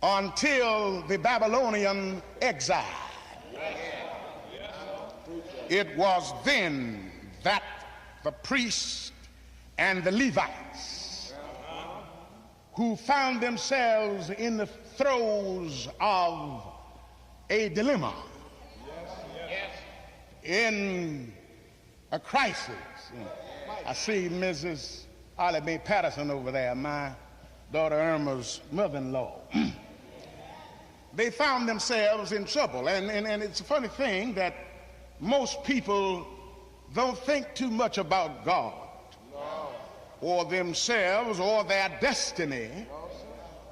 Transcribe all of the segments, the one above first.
until the Babylonian exile. It was then that the priests and the Levites, who found themselves in the throes of a dilemma, in a crisis. I see Mrs. Holly Mae Patterson over there, my daughter Irma's mother-in-law. They found themselves in trouble, and it's a funny thing that most people don't think too much about God or themselves or their destiny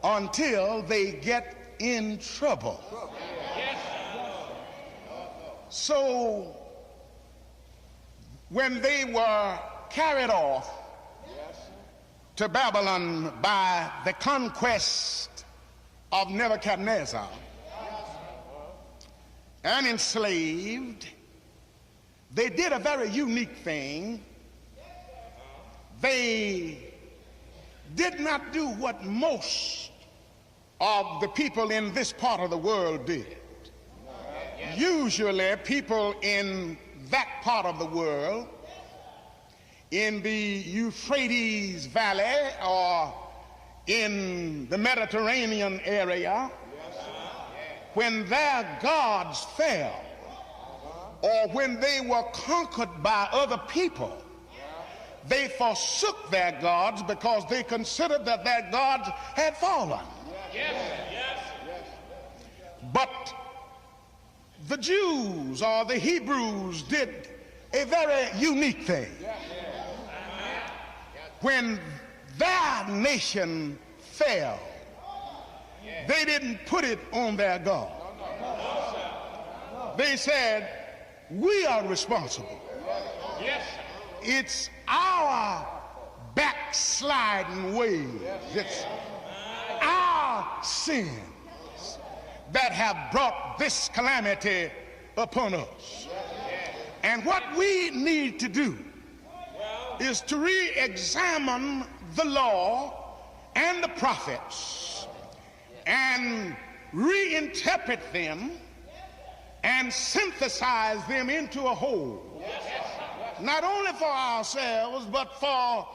until they get in trouble. So when they were carried off to Babylon by the conquest of Nebuchadnezzar and enslaved, they did a very unique thing. They did not do what most of the people in this part of the world did. Usually people in that part of the world, in the Euphrates Valley or in the Mediterranean area, when their gods fell or when they were conquered by other people, they forsook their gods because they considered that their gods had fallen. But the Jews or the Hebrews did a very unique thing. When their nation fell, they didn't put it on their God. They said, we are responsible. It's our backsliding ways. It's our sins that have brought this calamity upon us. And what we need to do is to re-examine the law and the prophets and reinterpret them and synthesize them into a whole, not only for ourselves but for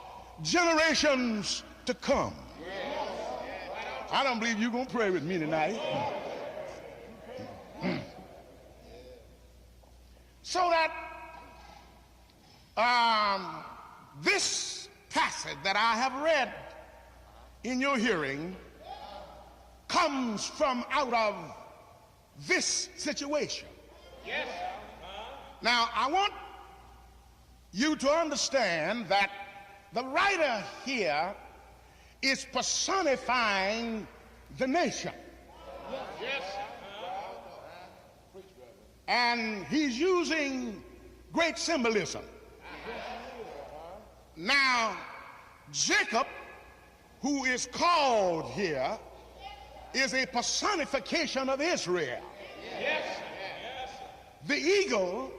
generations to come. I don't believe you're going to pray with me tonight. So that this passage that I have read in your hearing comes from out of this situation. Now, I want you to understand that the writer here is personifying the nation. And he's using great symbolism. Now, Jacob, who is called here, is a personification of Israel. The eagle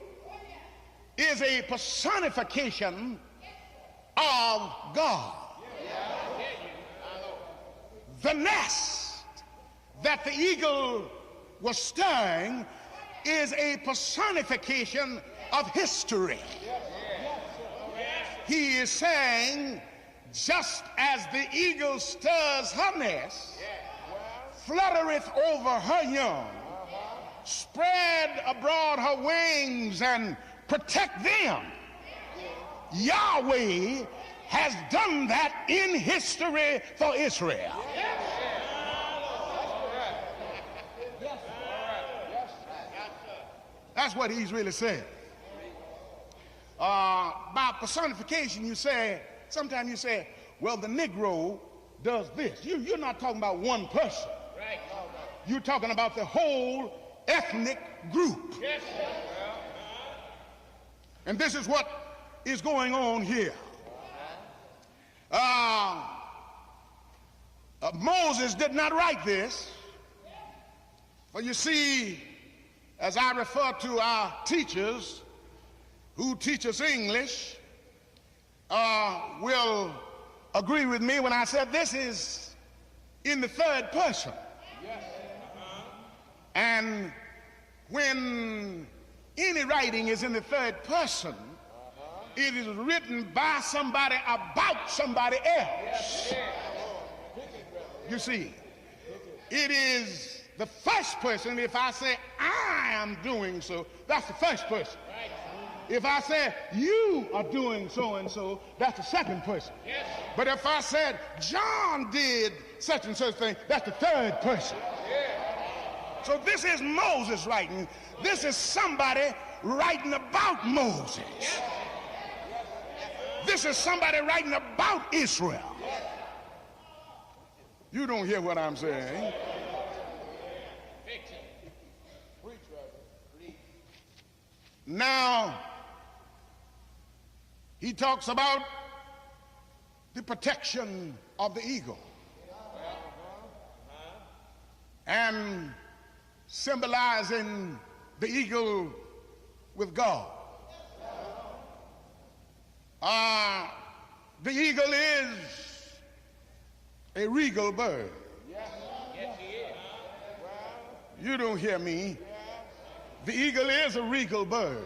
is a personification of God. The nest that the eagle was stirring is a personification of history. He is saying, just as the eagle stirs her nest, fluttereth over her young, spread abroad her wings and protect them, Yahweh has done that in history for Israel. That's what he's really saying. By personification, you say, sometimes you say, well, the Negro does this. You're not talking about one person. You're talking about the whole ethnic group. And this is what is going on here. Moses did not write this. For you see, as I refer to our teachers who teach us English, will agree with me when I said this is in the third person. And when any writing is in the third person, it is written by somebody about somebody else. You see, it is the first person. If I say I am doing so, that's the first person. If I say you are doing so and so, that's the second person. But if I said John did such and such thing, that's the third person. So this is Moses writing. This is somebody writing about Moses. This is somebody writing about Israel. You don't hear what I'm saying. Now, he talks about the protection of the eagle and symbolizing the eagle with God. The eagle is a regal bird. You don't hear me. The eagle is a regal bird.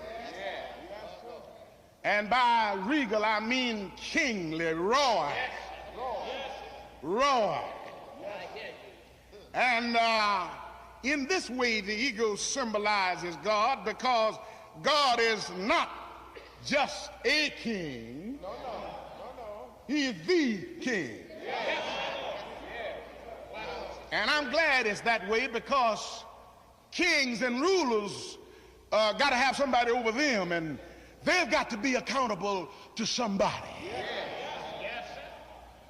And by regal, I mean kingly, royal. Royal. And in this way, the eagle symbolizes God, because God is not just a king. He is the king. And I'm glad it's that way, because kings and rulers got to have somebody over them, and they've got to be accountable to somebody.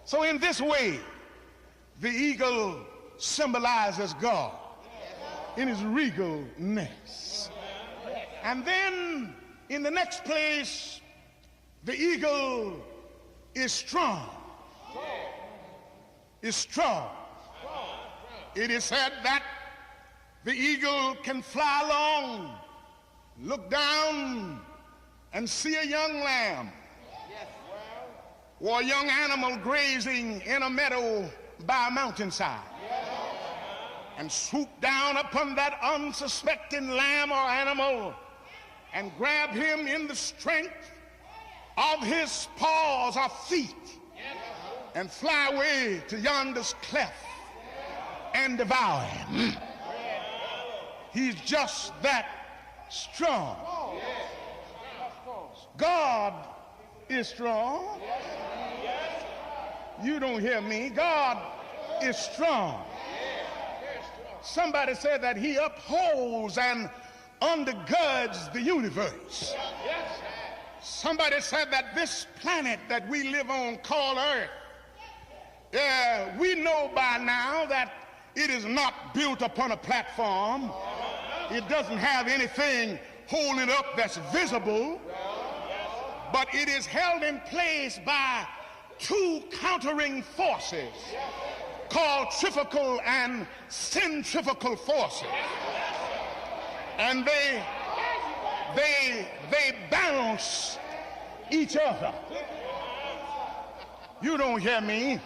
So in this way, the eagle symbolizes God in his regalness. And then in the next place, the eagle is strong. Is strong. It is said that the eagle can fly along, look down, and see a young lamb or a young animal grazing in a meadow by a mountainside, and swoop down upon that unsuspecting lamb or animal and grab him in the strength of his paws or feet and fly away to yonder's cleft and devour him. He's just that strong. God is strong. You don't hear me. God is strong. Somebody said that he upholds and undergirds the universe. Somebody said that this planet that we live on called Earth, we know by now that it is not built upon a platform. It doesn't have anything holding up that's visible, but it is held in place by two countering forces called centrifugal and centrifugal forces. And they balance each other. You don't hear me.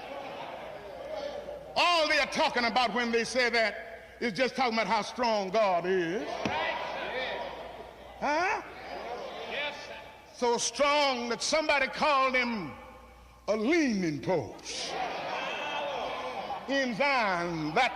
All they are talking about when they say that is just talking about how strong God is. Huh? So strong that somebody called him a leaning post in Zion, that